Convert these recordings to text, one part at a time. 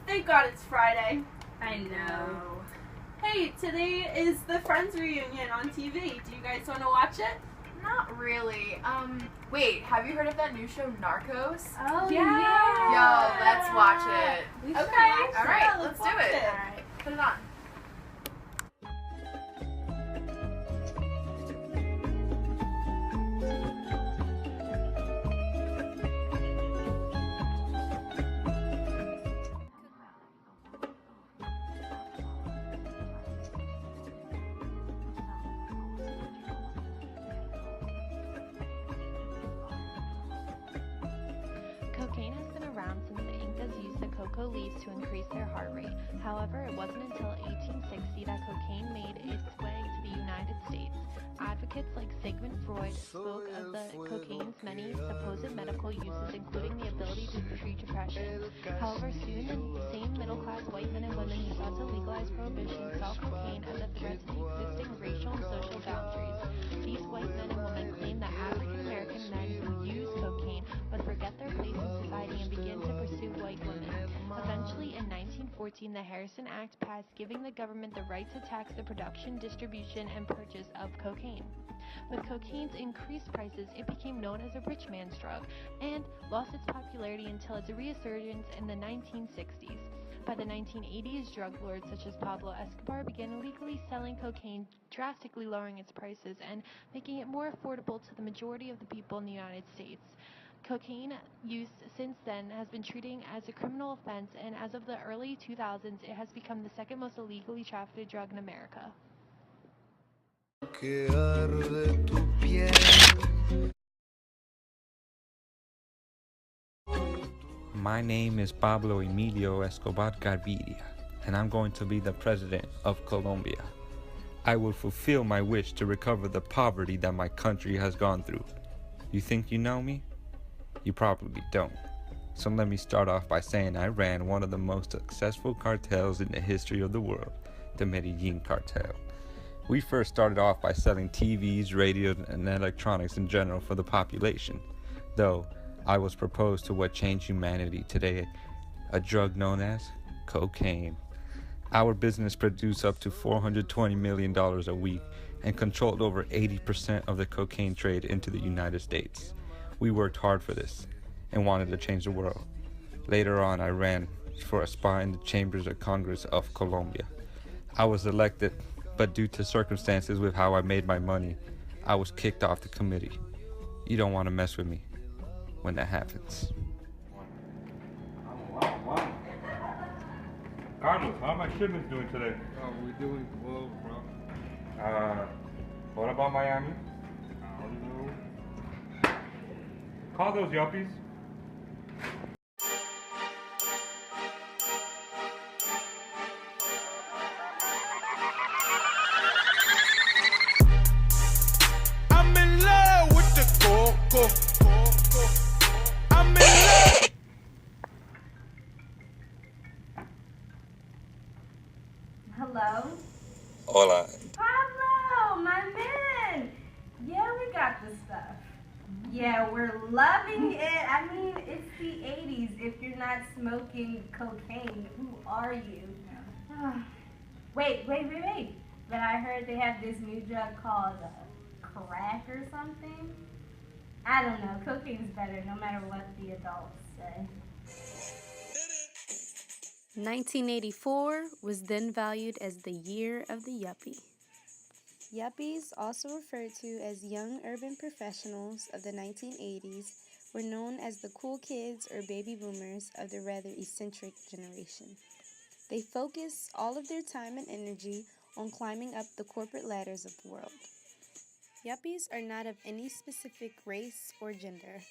Thank God it's Friday. I know. Hey, today is the Friends reunion on TV. Do you guys want to watch it? Not really. Wait, have you heard of that new show, Narcos? Oh, Yo, let's watch it. Okay, Alright, let's do watch it. it. Alright, put it on. Cocaine has been around since the Incas used the cocoa leaves to increase their heart rate. However, it wasn't until 1860 that cocaine made its way to the United States. Advocates like Sigmund Freud spoke of the cocaine's many supposed medical uses, including the ability to treat depression. However, soon the same middle-class white men and women who sought to legalize prohibition saw cocaine as a threat to the existing racial and social boundaries. These white men and women claimed that African American men who used cocaine would forget their place in society and begin to pursue white women. Eventually, in 1914, the Harrison Act passed, giving the government the right to tax the production, distribution, and purchase of cocaine. With cocaine's increased prices, it became known as a rich man's drug and lost its popularity until its resurgence in the 1960s. By the 1980s, drug lords such as Pablo Escobar began illegally selling cocaine, drastically lowering its prices and making it more affordable to the majority of the people in the United States. Cocaine use since then has been treated as a criminal offense, and as of the early 2000s, it has become the second most illegally trafficked drug in America. My name is Pablo Emilio Escobar Gaviria, and I'm going to be the president of Colombia. I will fulfill my wish to recover the poverty that my country has gone through. You think you know me? You probably don't. So let me start off by saying I ran one of the most successful cartels in the history of the world, the Medellin cartel. We first started off by selling TVs, radios, and electronics in general for the population, though I was proposed to what changed humanity today, a drug known as cocaine. Our business produced up to $420 million a week and controlled over 80% of the cocaine trade into the United States. We worked hard for this and wanted to change the world. Later on, I ran for a spot in the chambers of Congress of Colombia. I was elected, but due to circumstances with how I made my money, I was kicked off the committee. You don't want to mess with me when that happens. Carlos, how are my shipments doing today? We're doing well, bro. What about Miami? I don't know. Call those yuppies. I'm in love with the coco. I'm in love. Hello? Hola. Pablo, my man! Yeah, we got the stuff. Yeah, we're loving it. I mean, it's the 80s. If you're not smoking cocaine, who are you? Wait. But I heard they have this new drug called crack or something. I don't know. Cocaine's better no matter what the adults say. 1984 was then valued as the year of the yuppie. Yuppies, also referred to as young urban professionals of the 1980s, were known as the cool kids or baby boomers of the rather eccentric generation. They focused all of their time and energy on climbing up the corporate ladders of the world. Yuppies are not of any specific race or gender.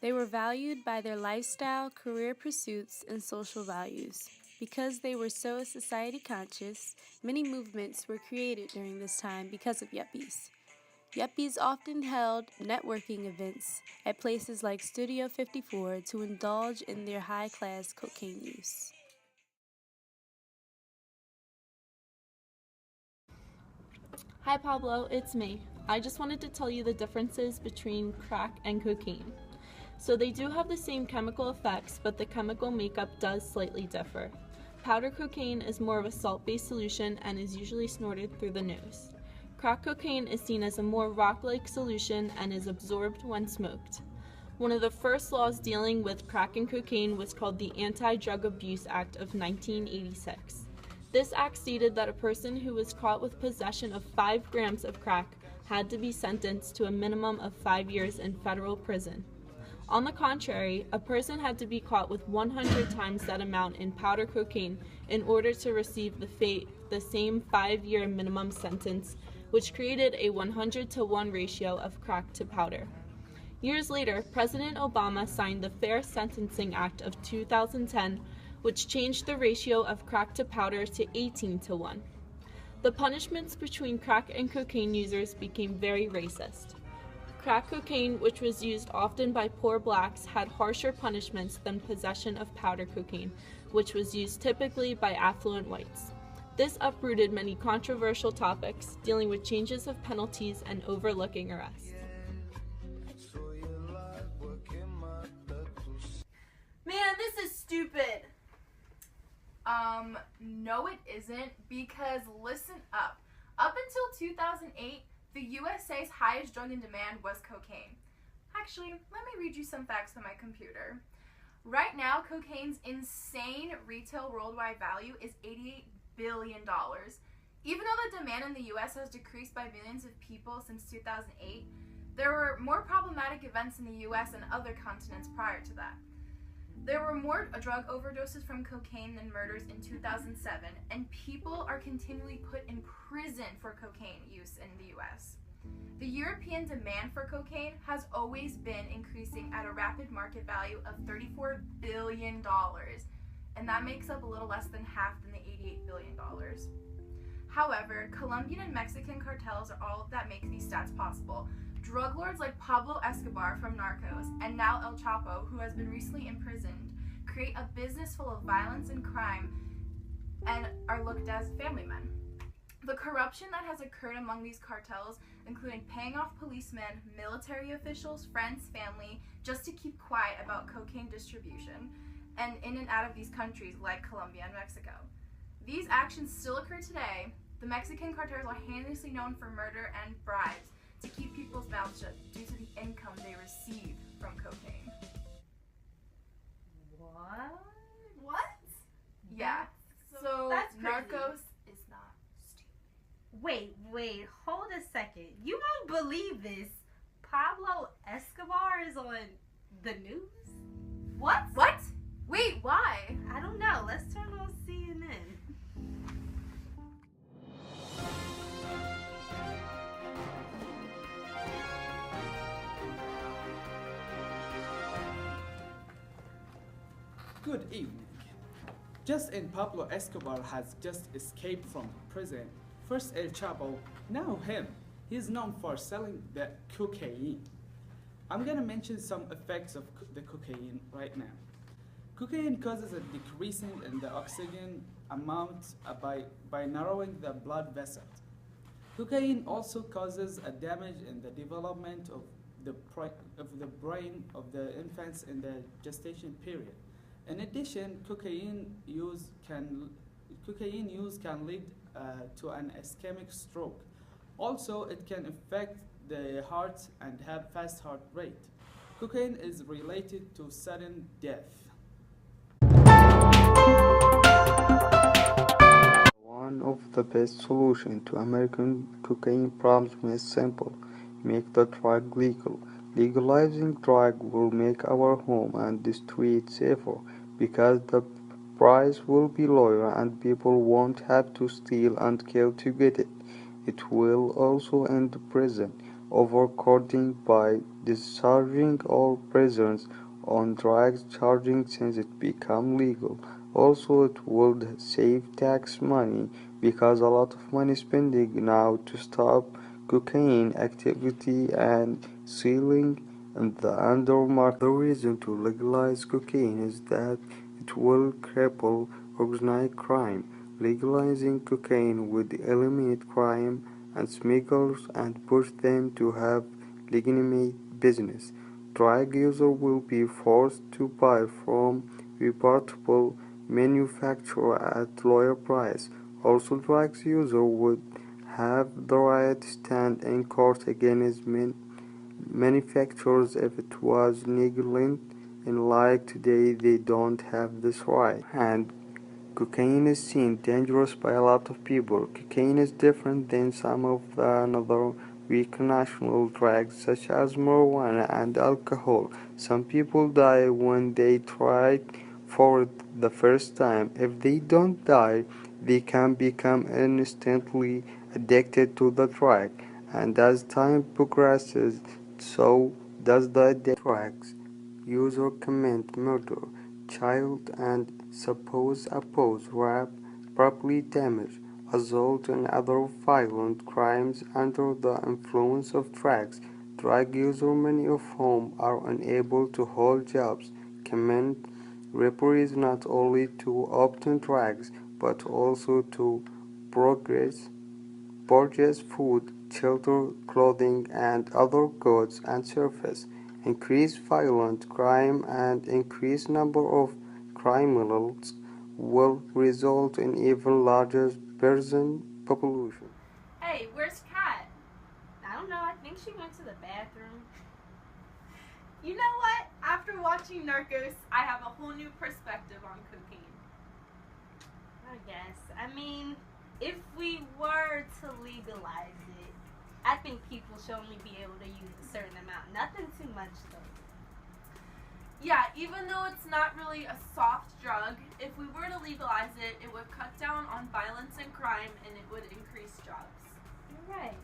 They were valued by their lifestyle, career pursuits, and social values. Because they were so society conscious, many movements were created during this time because of yuppies. Yuppies often held networking events at places like Studio 54 to indulge in their high-class cocaine use. Hi Pablo, it's me. I just wanted to tell you the differences between crack and cocaine. So they do have the same chemical effects, but the chemical makeup does slightly differ. Powder cocaine is more of a salt-based solution and is usually snorted through the nose. Crack cocaine is seen as a more rock-like solution and is absorbed when smoked. One of the first laws dealing with crack and cocaine was called the Anti-Drug Abuse Act of 1986. This act stated that a person who was caught with possession of 5 grams of crack had to be sentenced to a minimum of 5 years in federal prison. On the contrary, a person had to be caught with 100 times that amount in powder cocaine in order to receive the same 5-year minimum sentence, which created a 100-to-1 ratio of crack to powder. Years later, President Obama signed the Fair Sentencing Act of 2010, which changed the ratio of crack to powder to 18-to-1. The punishments between crack and cocaine users became very racist. Crack cocaine, which was used often by poor blacks, had harsher punishments than possession of powder cocaine, which was used typically by affluent whites. This uprooted many controversial topics, dealing with changes of penalties and overlooking arrests. Man, this is stupid! No it isn't, because listen up. Up until 2008, the USA's highest drug in demand was cocaine. Actually, let me read you some facts from my computer. Right now, cocaine's insane retail worldwide value is $88 billion. Even though the demand in the US has decreased by millions of people since 2008, there were more problematic events in the US and other continents prior to that. There were more drug overdoses from cocaine than murders in 2007, and people are continually put in prison for cocaine use in the US. The European demand for cocaine has always been increasing at a rapid market value of $34 billion, and that makes up a little less than half than the $88 billion. However, Colombian and Mexican cartels are all that make these stats possible. Drug lords like Pablo Escobar from Narcos and now El Chapo, who has been recently imprisoned, create a business full of violence and crime and are looked as family men. The corruption that has occurred among these cartels, including paying off policemen, military officials, friends, family, just to keep quiet about cocaine distribution, and in and out of these countries like Colombia and Mexico. These actions still occur today. The Mexican cartels are heinously known for murder and bribes to keep people's mouths shut due to the income they receive from cocaine. What? Yeah. So That's crazy. Narcos is not stupid. Wait, hold a second. You won't believe this. Pablo Escobar is on the news? What? What? Wait, why? I don't know. Let's turn on CNN. Good evening. Just as Pablo Escobar has just escaped from prison, first El Chapo, now him. He's known for selling the cocaine. I'm gonna mention some effects of the cocaine right now. Cocaine causes a decreasing in the oxygen amount by narrowing the blood vessels. Cocaine also causes a damage in the development of the brain of the infants in the gestation period. In addition, cocaine use can lead to an ischemic stroke. Also, it can affect the heart and have fast heart rate. Cocaine is related to sudden death. One of the best solutions to American cocaine problem is simple. Make the drug legal. Legalizing drug will make our home and the street safer because the price will be lower and people won't have to steal and kill to get it. It will also end prison overcrowding by discharging all prisoners on drugs charging since it become legal. Also, it would save tax money because a lot of money spending now to stop cocaine activity and stealing in the undermarket. The reason to legalize cocaine is that it will cripple organized crime. Legalizing cocaine would eliminate crime and smugglers and push them to have legitimate business. drug users will be forced to buy from reputable manufacturers at lower price. Also, drug users would have the right to stand in court against manufacturers if it was negligent, and like today they don't have this right. And cocaine is seen dangerous by a lot of people. Cocaine is different than some of the other recreational drugs such as marijuana and alcohol. Some people die when they try for it the first time. If they don't die, they can become instantly addicted to the drug, and as time progresses, so does the addiction. Drugs user commit murder, child and oppose rape, property damage, assault, and other violent crimes under the influence of drugs. Drug users, many of whom are unable to hold jobs, commit robberies not only to obtain drugs but also to progress purchase food, shelter, clothing, and other goods and services. Increased violent crime and increased number of criminals will result in even larger prison population. Hey, where's Kat? I don't know, I think she went to the bathroom. You know what? After watching Narcos, I have a whole new perspective on cocaine. I guess. I mean, if we were to legalize it, I think people should only be able to use a certain amount. Nothing too much, though. Yeah, even though it's not really a soft drug, if we were to legalize it, it would cut down on violence and crime and it would increase jobs. You're right.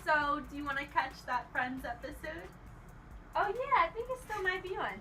So, do you want to catch that Friends episode? Oh, yeah, I think it still might be on.